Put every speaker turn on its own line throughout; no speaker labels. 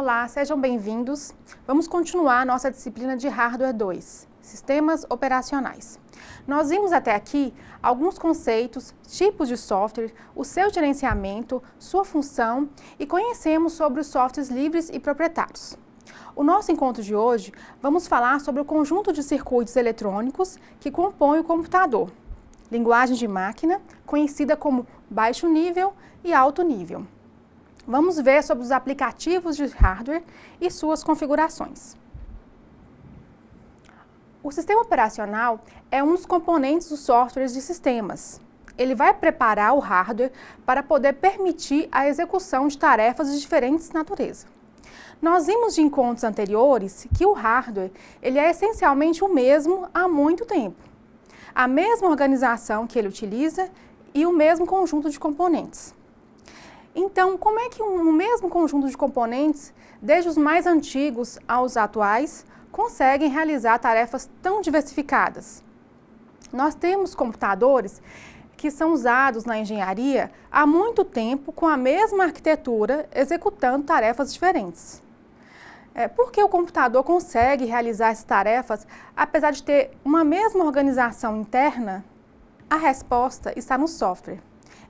Olá, sejam bem-vindos. Vamos continuar a nossa disciplina de Hardware 2, Sistemas Operacionais. Nós vimos até aqui alguns conceitos, tipos de software, o seu gerenciamento, sua função e conhecemos sobre os softwares livres e proprietários. O nosso encontro de hoje, vamos falar sobre o conjunto de circuitos eletrônicos que compõem o computador, linguagem de máquina, conhecida como baixo nível e alto nível. Vamos ver sobre os aplicativos de hardware e suas configurações. O sistema operacional é um dos componentes dos softwares de sistemas. Ele vai preparar o hardware para poder permitir a execução de tarefas de diferentes naturezas. Nós vimos de encontros anteriores que o hardware ele é essencialmente o mesmo há muito tempo. A mesma organização que ele utiliza e o mesmo conjunto de componentes. Então, como é que um mesmo conjunto de componentes, desde os mais antigos aos atuais, conseguem realizar tarefas tão diversificadas? Nós temos computadores que são usados na engenharia há muito tempo com a mesma arquitetura, executando tarefas diferentes. Por que o computador consegue realizar essas tarefas, apesar de ter uma mesma organização interna? A resposta está no software.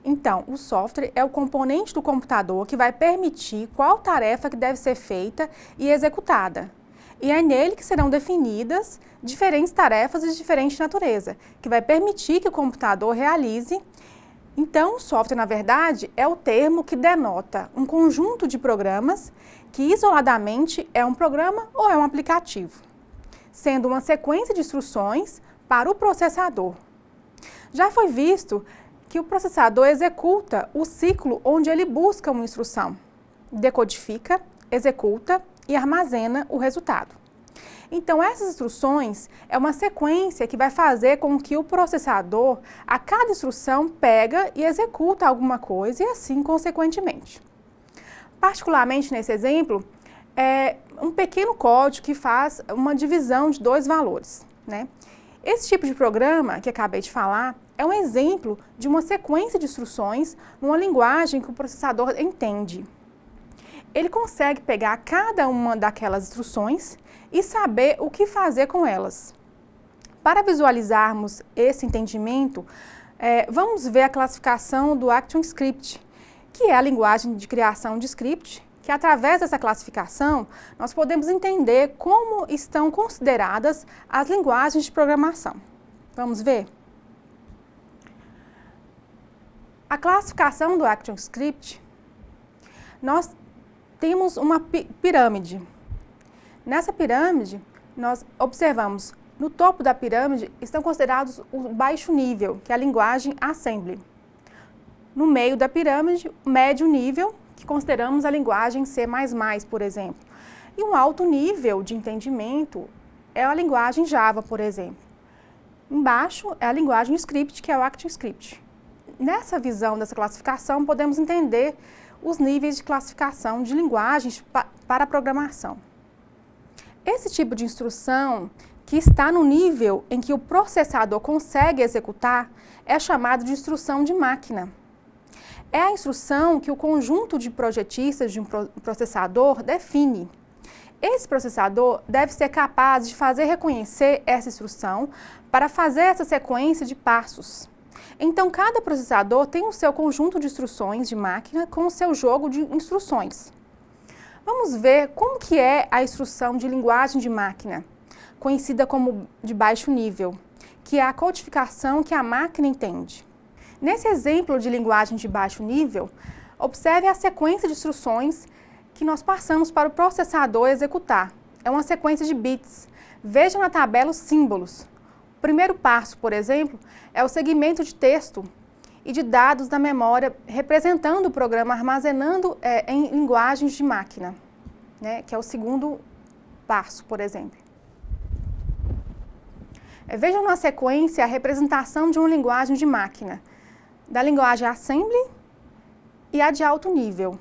Então, o software é o componente do computador que vai permitir qual tarefa que deve ser feita e executada. E é nele que serão definidas diferentes tarefas de diferente natureza, que vai permitir que o computador realize. Então, o software, na verdade, é o termo que denota um conjunto de programas que isoladamente é um programa ou é um aplicativo, sendo uma sequência de instruções para o processador. Já foi visto que o processador executa o ciclo onde ele busca uma instrução, decodifica, executa e armazena o resultado. Então, essas instruções é uma sequência que vai fazer com que o processador, a cada instrução, pega e executa alguma coisa e assim consequentemente. Particularmente nesse exemplo, é um pequeno código que faz uma divisão de dois valores, né? Esse tipo de programa que acabei de falar é um exemplo de uma sequência de instruções numa linguagem que o processador entende. Ele consegue pegar cada uma daquelas instruções e saber o que fazer com elas. Para visualizarmos esse entendimento, vamos ver a classificação do ActionScript, que é a linguagem de criação de script, que através dessa classificação nós podemos entender como estão consideradas as linguagens de programação. Vamos ver? A classificação do ActionScript, nós temos uma pirâmide. Nessa pirâmide, nós observamos, no topo da pirâmide estão considerados o baixo nível, que é a linguagem Assembly. No meio da pirâmide, o médio nível, que consideramos a linguagem C++, por exemplo. E um alto nível de entendimento é a linguagem Java, por exemplo. Embaixo é a linguagem script, que é o ActionScript. Nessa visão dessa classificação, podemos entender os níveis de classificação de linguagens para a programação. Esse tipo de instrução, que está no nível em que o processador consegue executar, é chamado de instrução de máquina. É a instrução que o conjunto de projetistas de um processador define. Esse processador deve ser capaz de fazer reconhecer essa instrução para fazer essa sequência de passos. Então, cada processador tem o seu conjunto de instruções de máquina com o seu jogo de instruções. Vamos ver como que é a instrução de linguagem de máquina, conhecida como de baixo nível, que é a codificação que a máquina entende. Nesse exemplo de linguagem de baixo nível, observe a sequência de instruções que nós passamos para o processador executar. É uma sequência de bits. Veja na tabela os símbolos. O primeiro passo, por exemplo, é o segmento de texto e de dados da memória, representando o programa armazenando em linguagens de máquina, né, que é o segundo passo, por exemplo. Vejam na sequência a representação de uma linguagem de máquina, da linguagem Assembly e a de alto nível.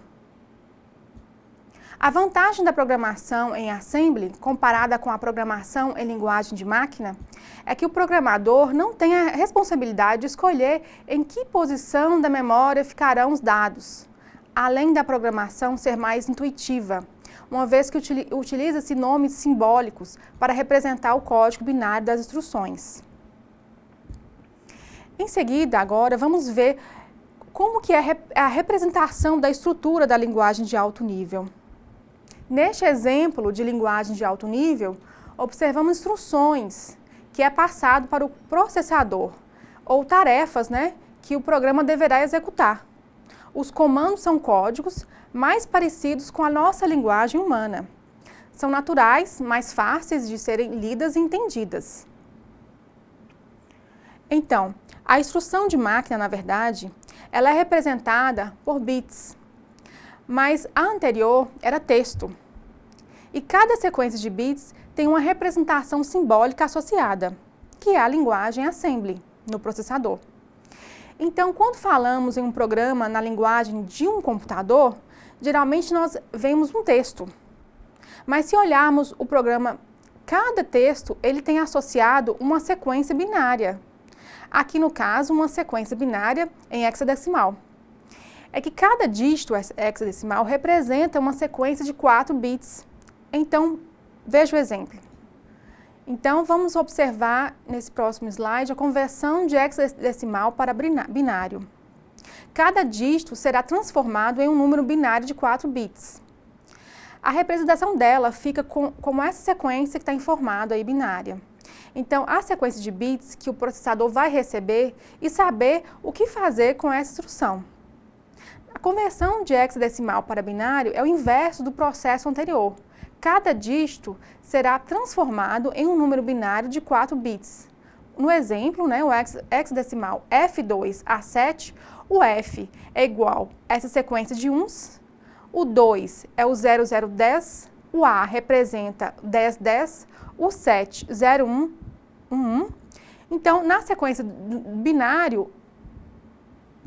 A vantagem da programação em Assembly, comparada com a programação em linguagem de máquina, é que o programador não tem a responsabilidade de escolher em que posição da memória ficarão os dados, além da programação ser mais intuitiva, uma vez que utiliza-se nomes simbólicos para representar o código binário das instruções. Em seguida, agora, vamos ver como que é a representação da estrutura da linguagem de alto nível. Neste exemplo de linguagem de alto nível, observamos instruções que é passado para o processador, ou tarefas, né, que o programa deverá executar. Os comandos são códigos mais parecidos com a nossa linguagem humana. São naturais, mais fáceis de serem lidas e entendidas. Então, a instrução de máquina, na verdade, ela é representada por bits, mas a anterior era texto. E cada sequência de bits tem uma representação simbólica associada, que é a linguagem assembly, no processador. Então, quando falamos em um programa na linguagem de um computador, geralmente nós vemos um texto. Mas se olharmos o programa, cada texto ele tem associado uma sequência binária. Aqui, no caso, uma sequência binária em hexadecimal. É que cada dígito hexadecimal representa uma sequência de 4 bits. Então, veja o exemplo. Então, vamos observar nesse próximo slide a conversão de hexadecimal para binário. Cada dígito será transformado em um número binário de 4 bits. A representação dela fica como essa sequência que está informada aí, binária. Então, a sequência de bits que o processador vai receber e saber o que fazer com essa instrução. A conversão de hexadecimal para binário é o inverso do processo anterior. Cada dígito será transformado em um número binário de 4 bits. No exemplo, né, o hexadecimal F2 a 7, o F é igual a essa sequência de uns, o 2 é o 0010, o A representa 1010, o 7, 01, 11. Então, na sequência binário,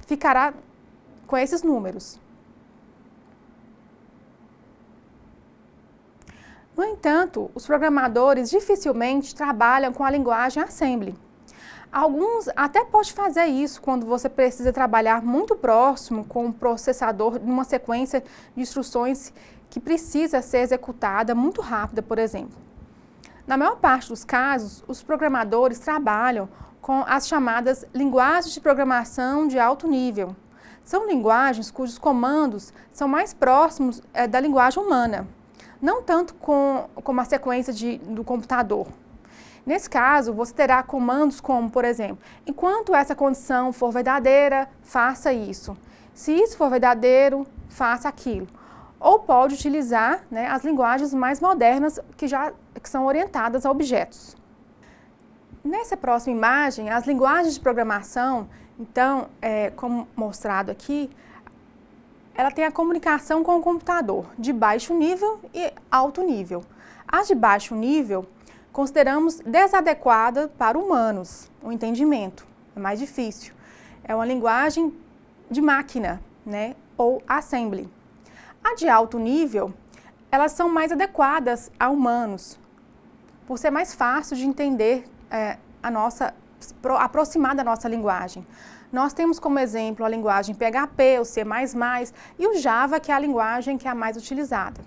ficará com esses números. No entanto, os programadores dificilmente trabalham com a linguagem assembly. Alguns até podem fazer isso quando você precisa trabalhar muito próximo com o processador numa sequência de instruções que precisa ser executada muito rápida, por exemplo. Na maior parte dos casos, os programadores trabalham com as chamadas linguagens de programação de alto nível. São linguagens cujos comandos são mais próximos da linguagem humana, não tanto como a sequência do computador. Nesse caso, você terá comandos como, por exemplo, enquanto essa condição for verdadeira, faça isso. Se isso for verdadeiro, faça aquilo. Ou pode utilizar, né, as linguagens mais modernas que são orientadas a objetos. Nessa próxima imagem, as linguagens de programação, então, como mostrado aqui, ela tem a comunicação com o computador de baixo nível e alto nível. As de baixo nível consideramos desadequada para humanos, o entendimento é mais difícil. É uma linguagem de máquina, né, ou assembly. A de alto nível, elas são mais adequadas a humanos, por ser mais fácil de entender aproximar da nossa linguagem. Nós temos como exemplo a linguagem PHP, o C++ e o Java, que é a linguagem que é a mais utilizada.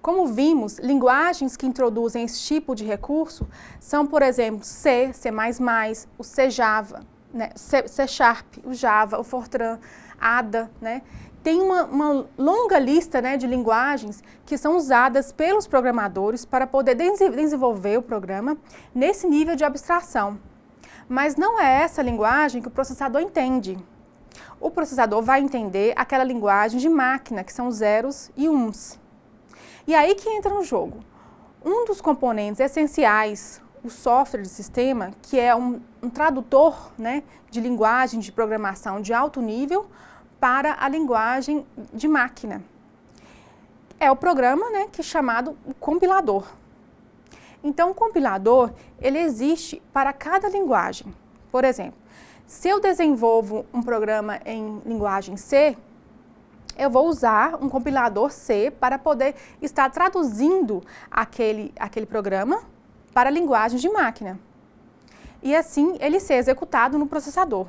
Como vimos, linguagens que introduzem esse tipo de recurso são, por exemplo, C, C++, o C Java, né, C Sharp, o Java, o Fortran, Ada, né? Tem uma longa lista, né, de linguagens que são usadas pelos programadores para poder desenvolver o programa nesse nível de abstração. Mas não é essa linguagem que o processador entende. O processador vai entender aquela linguagem de máquina, que são os zeros e uns. E aí que entra no jogo. Um dos componentes essenciais, o software de sistema, que é um tradutor, né, de linguagem de programação de alto nível para a linguagem de máquina. É o programa, né, que é chamado compilador. Então, o compilador, ele existe para cada linguagem. Por exemplo, se eu desenvolvo um programa em linguagem C, eu vou usar um compilador C para poder estar traduzindo aquele programa para a linguagem de máquina. E assim, ele ser executado no processador.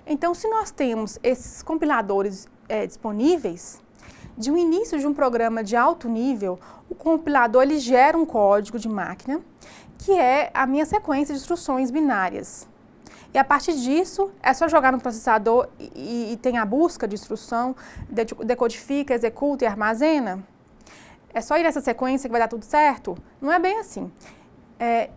Então, se nós temos esses compiladores disponíveis, de um início de um programa de alto nível, o compilador ele gera um código de máquina, que é a minha sequência de instruções binárias. E a partir disso, é só jogar no processador e tem a busca de instrução, decodifica, executa e armazena? É só ir nessa sequência que vai dar tudo certo? Não é bem assim.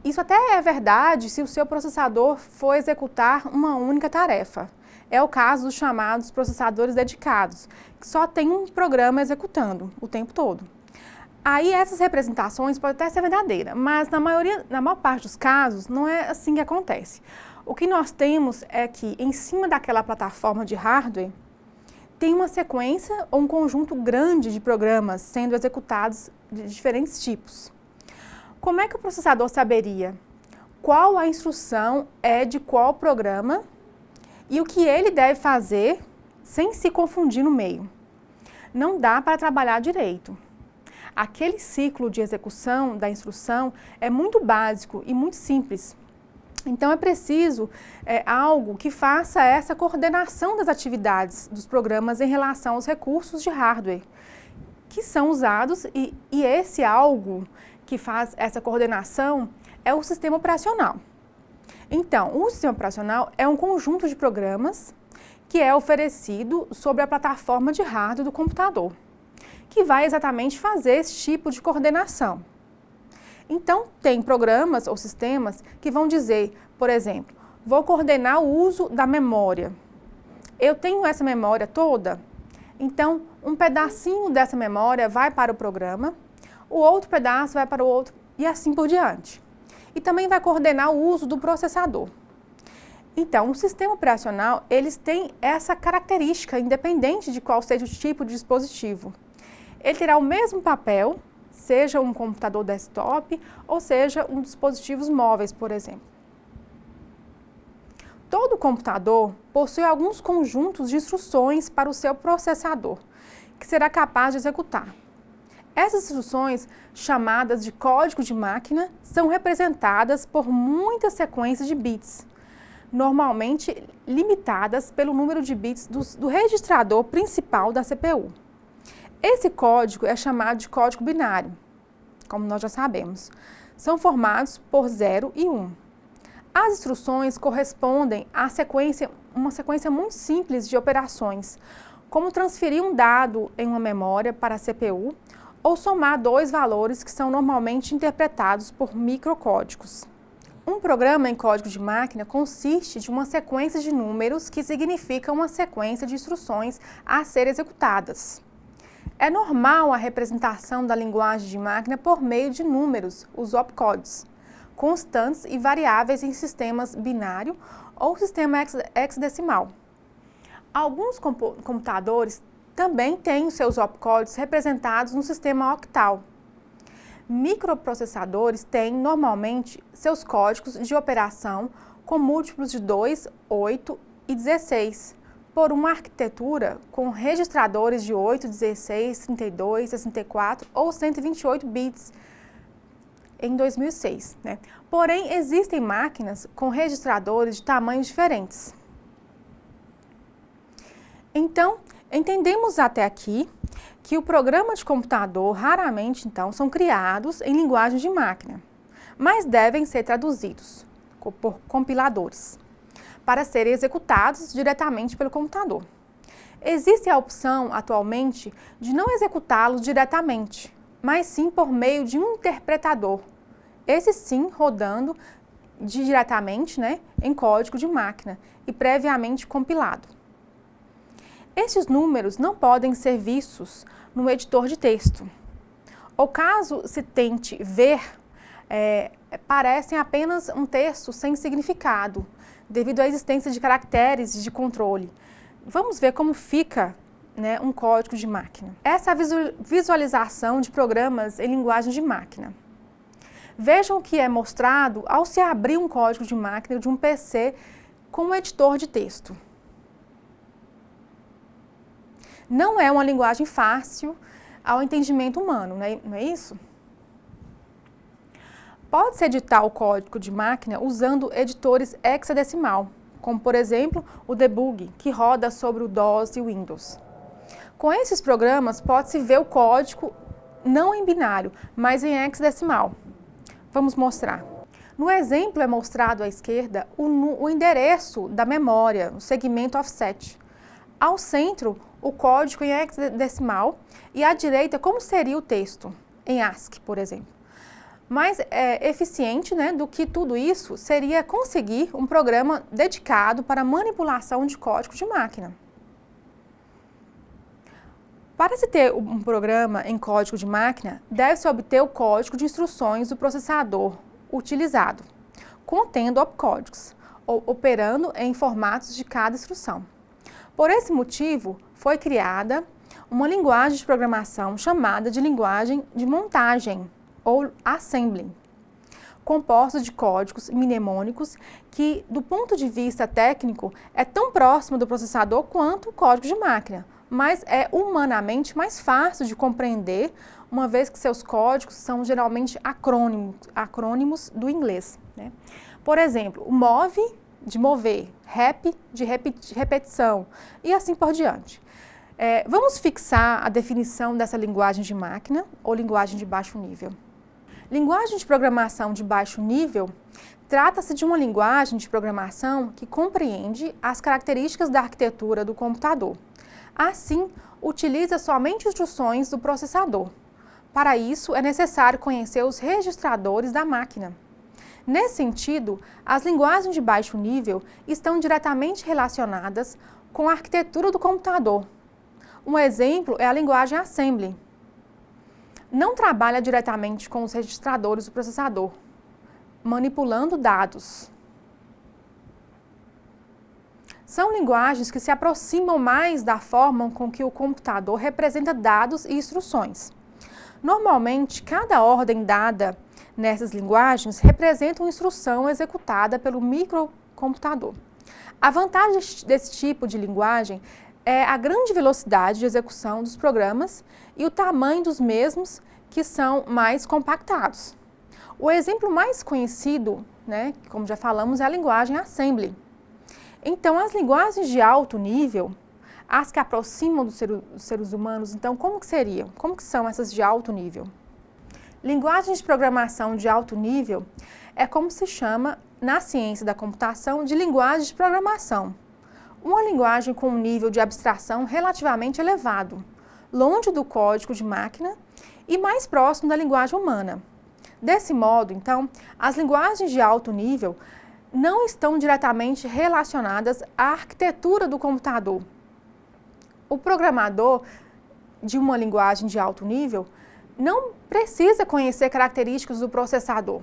Isso até é verdade se o seu processador for executar uma única tarefa. É o caso dos chamados processadores dedicados, que só tem um programa executando o tempo todo. Aí essas representações podem até ser verdadeiras, mas na maior parte dos casos não é assim que acontece. O que nós temos é que em cima daquela plataforma de hardware tem uma sequência ou um conjunto grande de programas sendo executados de diferentes tipos. Como é que o processador saberia qual a instrução é de qual programa e o que ele deve fazer sem se confundir no meio? Não dá para trabalhar direito. Aquele ciclo de execução da instrução é muito básico e muito simples. Então é preciso algo que faça essa coordenação das atividades dos programas em relação aos recursos de hardware que são usados e esse algo que faz essa coordenação é o sistema operacional. Então, o sistema operacional é um conjunto de programas que é oferecido sobre a plataforma de hardware do computador, que vai exatamente fazer esse tipo de coordenação. Então, tem programas ou sistemas que vão dizer, por exemplo, vou coordenar o uso da memória. Eu tenho essa memória toda, então um pedacinho dessa memória vai para o programa, o outro pedaço vai para o outro e assim por diante. E também vai coordenar o uso do processador. Então, o sistema operacional, eles têm essa característica, independente de qual seja o tipo de dispositivo. Ele terá o mesmo papel, seja um computador desktop ou seja um dispositivos móveis, por exemplo. Todo computador possui alguns conjuntos de instruções para o seu processador, que será capaz de executar. Essas instruções, chamadas de código de máquina, são representadas por muitas sequências de bits, normalmente limitadas pelo número de bits do registrador principal da CPU. Esse código é chamado de código binário, como nós já sabemos. São formados por 0 e 1. As instruções correspondem a uma sequência muito simples de operações, como transferir um dado em uma memória para a CPU ou somar dois valores que são normalmente interpretados por microcódigos. Um programa em código de máquina consiste de uma sequência de números que significa uma sequência de instruções a ser executadas. É normal a representação da linguagem de máquina por meio de números, os opcodes, constantes e variáveis em sistemas binário ou sistema hexadecimal. Alguns computadores também têm os seus opcodes representados no sistema octal. Microprocessadores têm, normalmente, seus códigos de operação com múltiplos de 2, 8 e 16, por uma arquitetura com registradores de 8, 16, 32, 64 ou 128 bits em 2006. Porém, existem máquinas com registradores de tamanhos diferentes. Então, entendemos até aqui que o programa de computador raramente, então, são criados em linguagem de máquina, mas devem ser traduzidos por compiladores para serem executados diretamente pelo computador. Existe a opção, atualmente, de não executá-los diretamente, mas sim por meio de um interpretador, esse sim rodando diretamente em código de máquina e previamente compilado. Estes números não podem ser vistos no editor de texto. Ou caso se tente ver, parecem apenas um texto sem significado, devido à existência de caracteres de controle. Vamos ver como fica um código de máquina. Essa é a visualização de programas em linguagem de máquina. Vejam o que é mostrado ao se abrir um código de máquina de um PC com um editor de texto. Não é uma linguagem fácil ao entendimento humano, não é isso? Pode-se editar o código de máquina usando editores hexadecimal, como por exemplo o Debug, que roda sobre o DOS e o Windows. Com esses programas, pode-se ver o código não em binário, mas em hexadecimal. Vamos mostrar. No exemplo é mostrado à esquerda o endereço da memória, o segmento offset. Ao centro, o código em hexadecimal e à direita como seria o texto, em ASCII, por exemplo. Mais eficiente, né, do que tudo isso seria conseguir um programa dedicado para manipulação de código de máquina. Para se ter um programa em código de máquina, deve-se obter o código de instruções do processador utilizado, contendo opcódigos, ou operando em formatos de cada instrução. Por esse motivo, foi criada uma linguagem de programação chamada de linguagem de montagem, ou assembly, composta de códigos mnemônicos que, do ponto de vista técnico, é tão próximo do processador quanto o código de máquina, mas é humanamente mais fácil de compreender, uma vez que seus códigos são geralmente acrônimos do inglês, né? Por exemplo, o move, de mover, rep, de repetição, e assim por diante. Vamos fixar a definição dessa linguagem de máquina ou linguagem de baixo nível. Linguagem de programação de baixo nível trata-se de uma linguagem de programação que compreende as características da arquitetura do computador. Assim, utiliza somente instruções do processador. Para isso, é necessário conhecer os registradores da máquina. Nesse sentido, as linguagens de baixo nível estão diretamente relacionadas com a arquitetura do computador. Um exemplo é a linguagem assembly. Não trabalha diretamente com os registradores do processador, manipulando dados. São linguagens que se aproximam mais da forma com que o computador representa dados e instruções. Normalmente, cada ordem dada nessas linguagens representa uma instrução executada pelo microcomputador. A vantagem desse tipo de linguagem é a grande velocidade de execução dos programas e o tamanho dos mesmos, que são mais compactados. O exemplo mais conhecido, né, como já falamos, é a linguagem assembly. Então, as linguagens de alto nível, as que aproximam dos seres humanos, então, como que seriam? Como que são essas de alto nível? Linguagens de programação de alto nível é como se chama, na ciência da computação, de linguagem de programação. Uma linguagem com um nível de abstração relativamente elevado, longe do código de máquina e mais próximo da linguagem humana. Desse modo, então, as linguagens de alto nível não estão diretamente relacionadas à arquitetura do computador. O programador de uma linguagem de alto nível não precisa conhecer características do processador,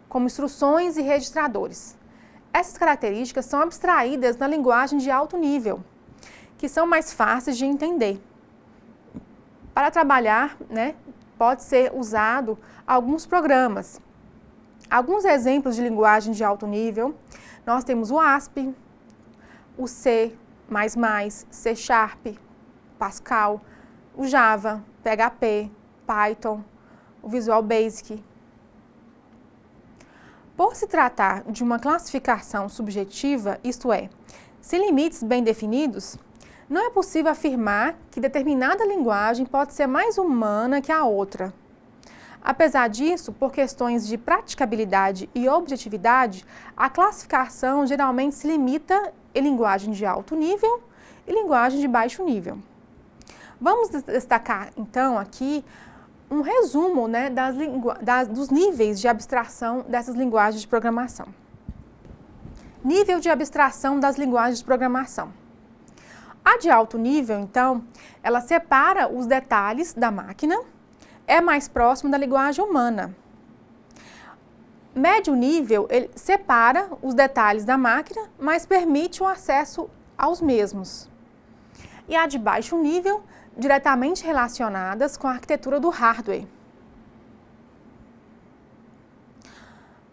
como instruções e registradores. Essas características são abstraídas na linguagem de alto nível, que são mais fáceis de entender. Para trabalhar, né, pode ser usado alguns programas. Alguns exemplos de linguagem de alto nível, nós temos o ASP, o C++, C Sharp, Pascal, o Java, PHP, Python, o Visual Basic. Por se tratar de uma classificação subjetiva, isto é, sem limites bem definidos, não é possível afirmar que determinada linguagem pode ser mais humana que a outra. Apesar disso, por questões de praticabilidade e objetividade, a classificação geralmente se limita em linguagem de alto nível e linguagem de baixo nível. Vamos destacar, então, aqui um resumo, né, dos níveis de abstração dessas linguagens de programação. Nível de abstração das linguagens de programação. A de alto nível, então, ela separa os detalhes da máquina, é mais próximo da linguagem humana. Médio nível, ele separa os detalhes da máquina, mas permite o acesso aos mesmos. E a de baixo nível, diretamente relacionadas com a arquitetura do hardware.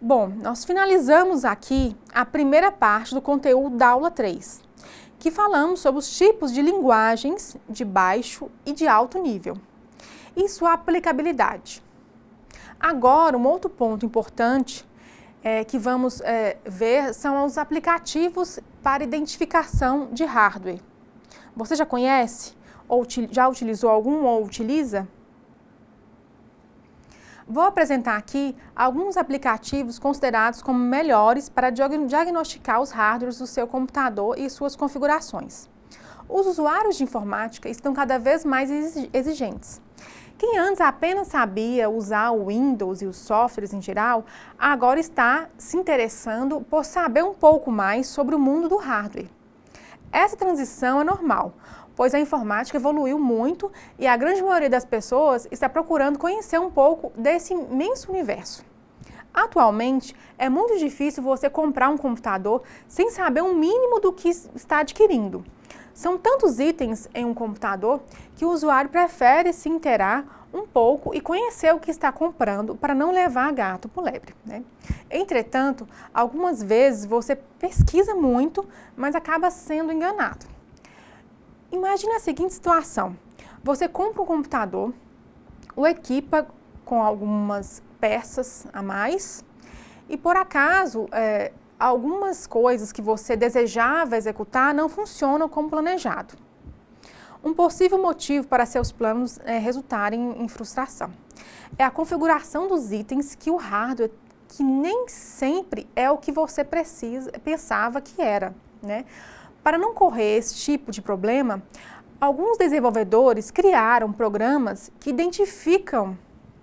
Bom, nós finalizamos aqui a primeira parte do conteúdo da aula 3, que falamos sobre os tipos de linguagens de baixo e de alto nível e sua aplicabilidade. Agora, um outro ponto importante que vamos ver são os aplicativos para identificação de hardware. Você já conhece ou já utilizou algum ou utiliza? Vou apresentar aqui alguns aplicativos considerados como melhores para diagnosticar os hardwares do seu computador e suas configurações. Os usuários de informática estão cada vez mais exigentes. Quem antes apenas sabia usar o Windows e os softwares em geral, agora está se interessando por saber um pouco mais sobre o mundo do hardware. Essa transição é normal, pois a informática evoluiu muito e a grande maioria das pessoas está procurando conhecer um pouco desse imenso universo. Atualmente, é muito difícil você comprar um computador sem saber um mínimo do que está adquirindo. São tantos itens em um computador que o usuário prefere se inteirar um pouco e conhecer o que está comprando para não levar gato por lebre, né? Entretanto, algumas vezes você pesquisa muito, mas acaba sendo enganado. Imagine a seguinte situação: você compra um computador, o equipa com algumas peças a mais e por acaso algumas coisas que você desejava executar não funcionam como planejado. Um possível motivo para seus planos resultarem em frustração é a configuração dos itens que o hardware, que nem sempre é o que você pensava que era, né? Para não correr esse tipo de problema, alguns desenvolvedores criaram programas que identificam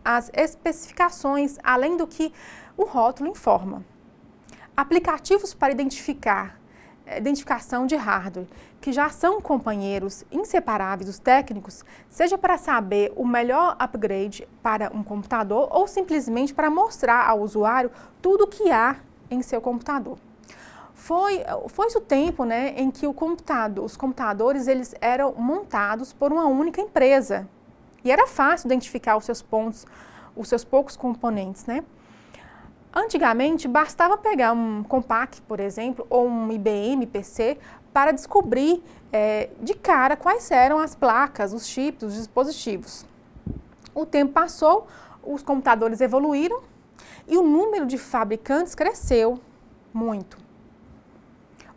as especificações além do que o rótulo informa. Aplicativos para identificação de hardware, que já são companheiros inseparáveis dos técnicos, seja para saber o melhor upgrade para um computador ou simplesmente para mostrar ao usuário tudo o que há em seu computador. Foi-se o tempo, né, em que os computadores eles eram montados por uma única empresa e era fácil identificar os seus pontos, os seus poucos componentes, né? Antigamente, bastava pegar um Compaq, por exemplo, ou um IBM PC para descobrir de cara quais eram as placas, os chips, os dispositivos. O tempo passou, os computadores evoluíram e o número de fabricantes cresceu muito.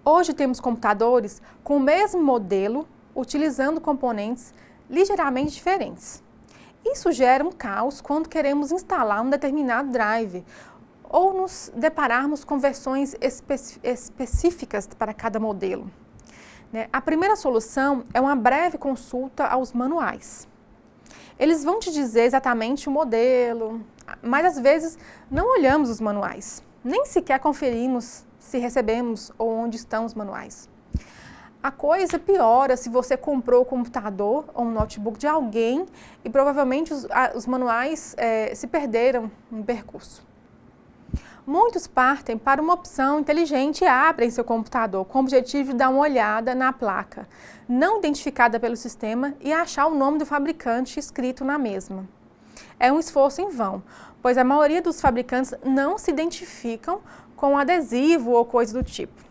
Hoje temos computadores com o mesmo modelo, utilizando componentes ligeiramente diferentes. Isso gera um caos quando queremos instalar um determinado drive ou nos depararmos com versões específicas para cada modelo. A primeira solução é uma breve consulta aos manuais. Eles vão te dizer exatamente o modelo, mas às vezes não olhamos os manuais, nem sequer conferimos se recebemos ou onde estão os manuais. A coisa piora se você comprou o computador ou um notebook de alguém e provavelmente os manuais se perderam no percurso. Muitos partem para uma opção inteligente e abrem seu computador com o objetivo de dar uma olhada na placa, não identificada pelo sistema, e achar o nome do fabricante escrito na mesma. É um esforço em vão, pois a maioria dos fabricantes não se identificam com adesivo ou coisa do tipo.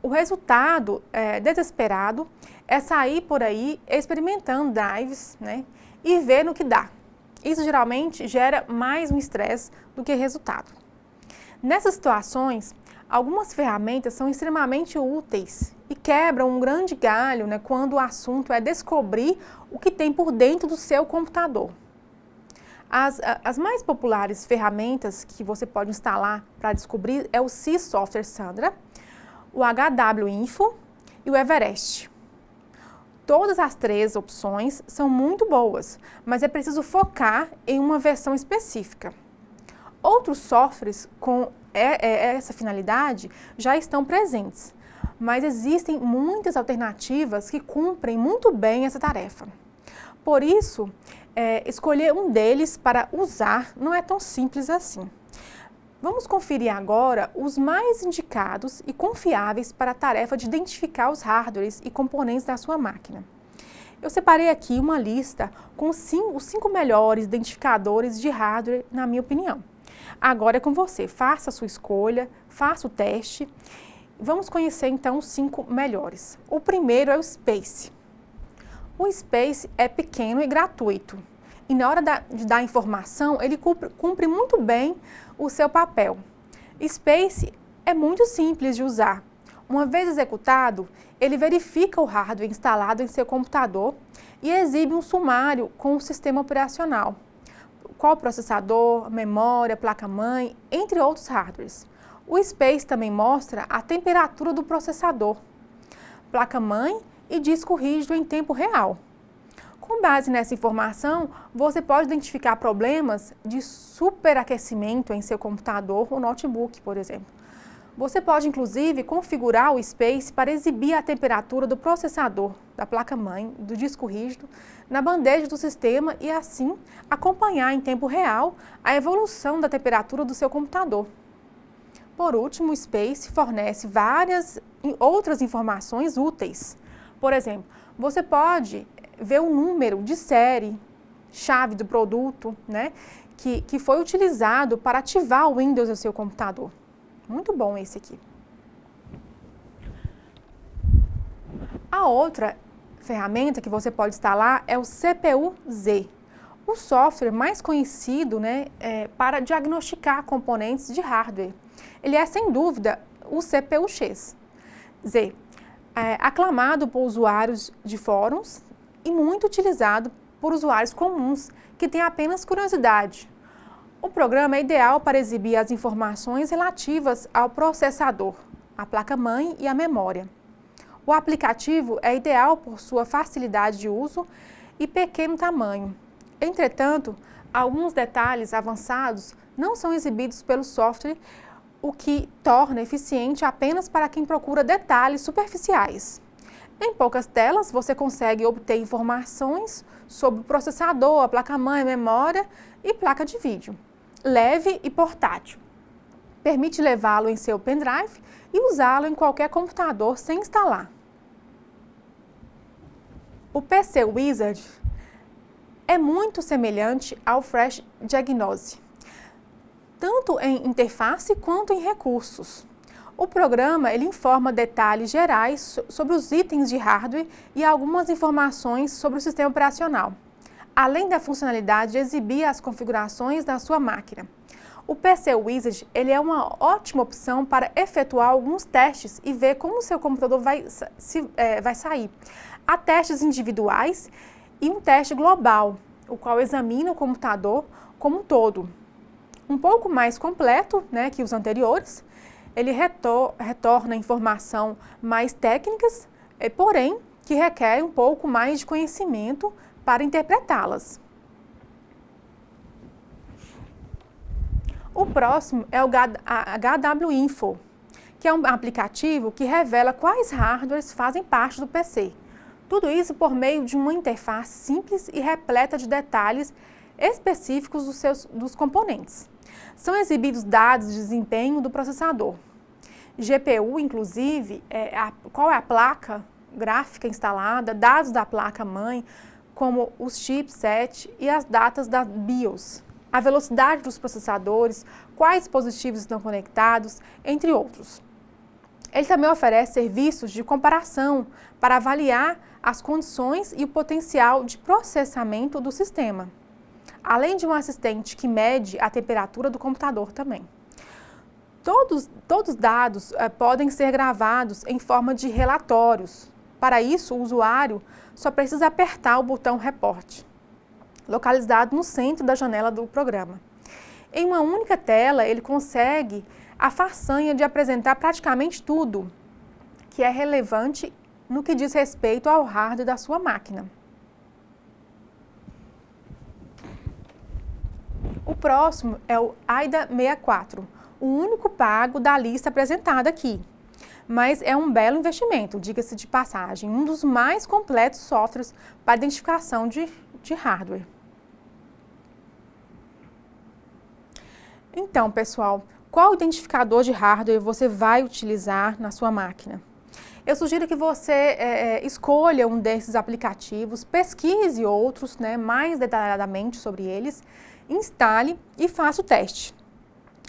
O resultado desesperado é sair por aí experimentando drives, né, e ver no que dá. Isso geralmente gera mais um estresse do que resultado. Nessas situações, algumas ferramentas são extremamente úteis e quebram um grande galho, né, quando o assunto é descobrir o que tem por dentro do seu computador. As mais populares ferramentas que você pode instalar para descobrir é o SysSoftware Sandra, o HW-Info e o Everest. Todas as três opções são muito boas, mas é preciso focar em uma versão específica. Outros softwares com essa finalidade já estão presentes, mas existem muitas alternativas que cumprem muito bem essa tarefa. Por isso, escolher um deles para usar não é tão simples assim. Vamos conferir agora os mais indicados e confiáveis para a tarefa de identificar os hardwares e componentes da sua máquina. Eu separei aqui uma lista com os 5 melhores identificadores de hardware, na minha opinião. Agora é com você, faça a sua escolha, faça o teste. Vamos conhecer então os 5 melhores. O primeiro é o Space. O Space é pequeno e gratuito. E na hora de dar informação, ele cumpre muito bem o seu papel. Space é muito simples de usar. Uma vez executado, ele verifica o hardware instalado em seu computador e exibe um sumário com o sistema operacional, qual processador, memória, placa-mãe, entre outros hardwares. O Space também mostra a temperatura do processador, placa-mãe e disco rígido em tempo real. Com base nessa informação, você pode identificar problemas de superaquecimento em seu computador ou notebook, por exemplo. Você pode, inclusive, configurar o Space para exibir a temperatura do processador, da placa-mãe, do disco rígido, na bandeja do sistema e, assim, acompanhar em tempo real a evolução da temperatura do seu computador. Por último, o Space fornece várias outras informações úteis. Por exemplo, você pode ver o número de série, chave do produto, né, que foi utilizado para ativar o Windows no seu computador. Muito bom esse aqui. A outra ferramenta que você pode instalar é o CPU-Z, o software mais conhecido, né, para diagnosticar componentes de hardware. Ele é, sem dúvida, o CPU-X. Z, aclamado por usuários de fóruns e muito utilizado por usuários comuns que têm apenas curiosidade. O programa é ideal para exibir as informações relativas ao processador, a placa-mãe e a memória. O aplicativo é ideal por sua facilidade de uso e pequeno tamanho. Entretanto, alguns detalhes avançados não são exibidos pelo software, o que torna eficiente apenas para quem procura detalhes superficiais. Em poucas telas, você consegue obter informações sobre o processador, a placa-mãe, a memória e placa de vídeo. Leve e portátil. Permite levá-lo em seu pendrive e usá-lo em qualquer computador sem instalar. O PC Wizard é muito semelhante ao Flash Diagnose, tanto em interface quanto em recursos. O programa ele informa detalhes gerais sobre os itens de hardware e algumas informações sobre o sistema operacional, além da funcionalidade de exibir as configurações da sua máquina. O PC Wizard ele é uma ótima opção para efetuar alguns testes e ver como o seu computador vai sair. Há testes individuais e um teste global, o qual examina o computador como um todo. Um pouco mais completo, né, que os anteriores, ele retorna informação mais técnicas, porém que requer um pouco mais de conhecimento para interpretá-las. O próximo é o HW Info, que é um aplicativo que revela quais hardwares fazem parte do PC. Tudo isso por meio de uma interface simples e repleta de detalhes específicos dos componentes. São exibidos dados de desempenho do processador, GPU, inclusive, qual é a placa gráfica instalada, dados da placa-mãe, como os chipset e as datas da BIOS, a velocidade dos processadores, quais dispositivos estão conectados, entre outros. Ele também oferece serviços de comparação para avaliar as condições e o potencial de processamento do sistema, além de um assistente que mede a temperatura do computador também. Todos os dados podem ser gravados em forma de relatórios. Para isso, o usuário só precisa apertar o botão Report, localizado no centro da janela do programa. Em uma única tela, ele consegue a façanha de apresentar praticamente tudo que é relevante no que diz respeito ao hardware da sua máquina. O próximo é o AIDA 64, o único pago da lista apresentada aqui. Mas é um belo investimento, diga-se de passagem, um dos mais completos softwares para identificação de hardware. Então, pessoal, qual identificador de hardware você vai utilizar na sua máquina? Eu sugiro que você escolha um desses aplicativos, pesquise outros, né, mais detalhadamente sobre eles, instale e faça o teste.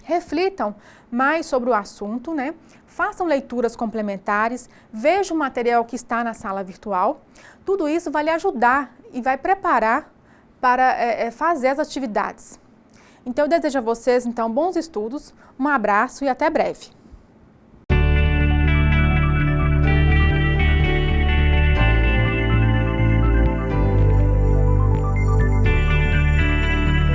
Reflitam mais sobre o assunto, né? Façam leituras complementares, vejam o material que está na sala virtual. Tudo isso vai lhe ajudar e vai preparar para fazer as atividades. Então, eu desejo a vocês, então, bons estudos, um abraço e até breve.